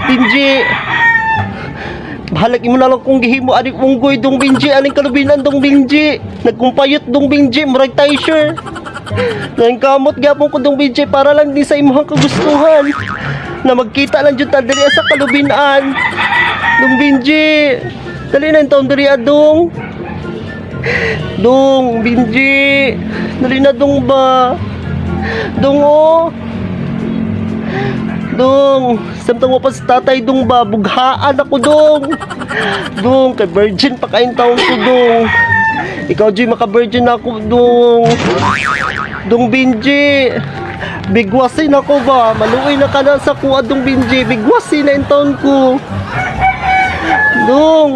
Binji. Bahalag imo na lang kung gihimo adik unggoy dong Binji, aning kalubinan dong Binji. Nagkumpayot dong Binji, murag Taisher. Nang kamot gyapon ko dong Binji para lang din sa imong kagustuhan. Na magkita lang jud ta diri sa kalubinan. Dong Binji. Dali na taon diri adong. Dong Binji. Dali na dong ba. Dong oh. Dong, samtang mo pa sa tatay dong ba, bughaan ako dong. Dong, kay virgin pa kain taon ko dong. Ikaw Joy, maka-virgin ako dong. Dong Binji, bigwasin ako ba? Maluoy na ka na sa kuha dong Binji, bigwasin na yung taon ko. Dong.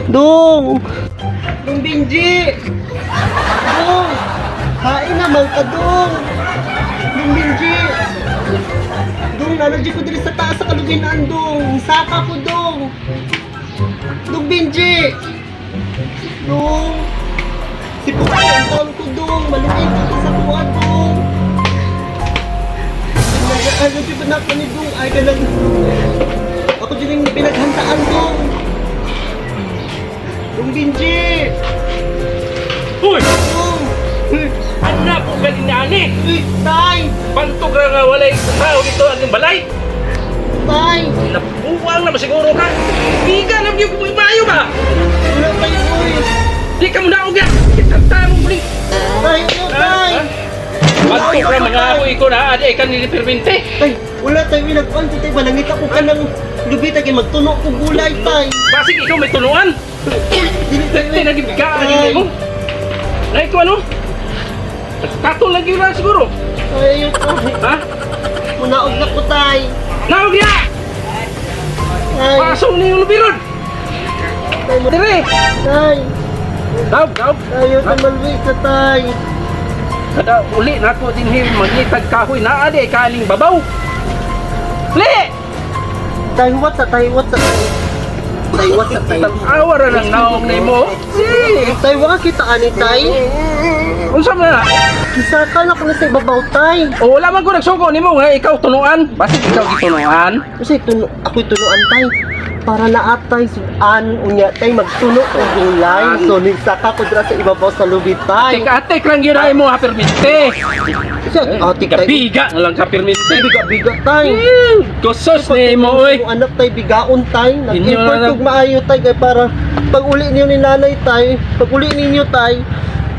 Dong. Dong Binji. Dong. Hain naman ka dong. Dong Binji. Dong, nanadyo ko dili sa taas sa kalubinan, Dong. Saka ko, Dong. Dong Binji. Dong. Si Pukay ang taon ko, Dong. Maluin ko sa kuha, Dong. Ano di ba na ni Dong? Ay, ganang. Ako din yung pinaghandaan, Dong. Dong Binji. Uy! Dong. Anak ko galing na ani! Uy, Tay. Pantog ra nga walay tao dito ang balay! Tay. Nabuwang na masiguro ka! Higa na niyo kung imayo ba? Wala kayo, uy. Di ka mo naog yan! Itatang mo bling! Tay, ano, Tay? Pantog ra mga ako ikaw na adi ka nilipermente! Tay, wala tayo winagpan ko, Tay. Balangit ako ka ng lubi, Tay. Magtuno ko gulay, Tay. Basig ikaw may tunuan! Dili tayo, Di nagibigaan ang mo! Na ito ano? Katong lagi na siguro! Ay, Tay. Ha? Munaog na ko, Tay. Naog ya! Tay. Pasong na yung lubiron! Tay, Dire! Tay. Naog, naog! Ayaw ka malwi sa Tay. Kada uli na ko din him magitag kahoy na ade kaling babaw. Li! Tay, what sa Tay? What sa Tay? Tay, what sa Tay? Awara ng naong nimo. Si! Tay, wala kita ani, Tay. Unsa man na? Kisaka na ko na sa ibabaw, Tay. O wala man ko nagsugo nimo nga ikaw tunuan. Basig ikaw gitunuan. Kasi ako'y tunuan, Tay. Para naatay suan unya, Tay, magtuno o gulay. So, nisaka ko dira sa ibabaw sa lubi, Tay. Tika-atik lang yun ay mo ha permite. Kasi, atik, Tay. Biga na lang ka permite. Biga-biga, Tay. Kusos nimo oy. Yung anak, Tay, bigaon, Tay. Inyo Nag-import na kong maayo, Tay. Kaya para pag uli niyo ni nanay, Tay. Pag uli ninyo, Tay.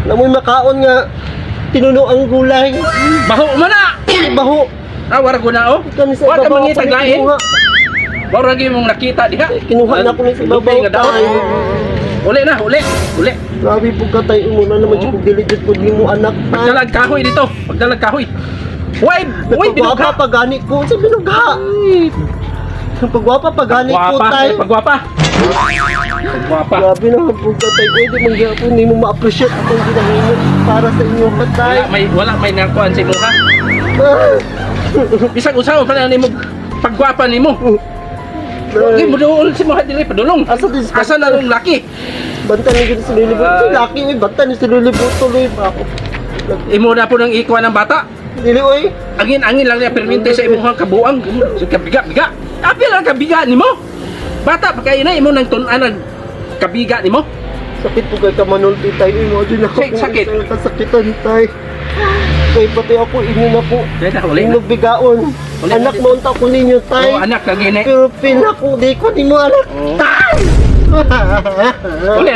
Na mo'y makaon nga tinuno ang gulay. Baho man na. Baho. Awara ko na oh. Ikaw ni sa Wa ka ibabaw, mangitag ako ni lain. kinuha. Wa ra gyud mong nakita diha. Kinuha na ko ni sa ibabaw, Lubi nga daw. Tay. Uli na, uli. Uli. Grabe po ka, Tay. Umuna naman siya kung diligid ko din mo anak, Tay. Pagdalag kahoy dito. Pagdalag kahoy. Why Nagpagwapa binugha? pagani ko. Sa binugha. Pagwapa pagani ko, Tay. Pagwapa. Pagwapa. Grabe naman po ka, Tay. Pwede mangyapon. Hindi mo ma-appreciate akong ginahimo para sa inyo, Tay. Wala may nakuan si mo ha. Bisag usaw pa na nimo pagwapa nimo. Di mo doon si mo dili padulong. Asa din sa Asa na nung laki? banta ni gid sa lilibot. Si laki ni banta ni sa lilibot tuloy ba ako. Imo na po nang ikuan ng bata. Dili oy. Angin lang niya perminte sa imong kabuang. Kabiga. Apil ang kabiga nimo. Bata pa kay na imo nang tun-an kabiga nimo. Sakit po kay kamanulti tayo. Mo din ako. Sakit. Kasakitan tay. Kay pati ako ini na po. Dahil na uli na. Inog bigaon. Uli, Anak uli. mo unta ko ninyo tay. Oh, anak lagi na. Pero pin ako di ko nimo anak. Oh. Tay. Uli.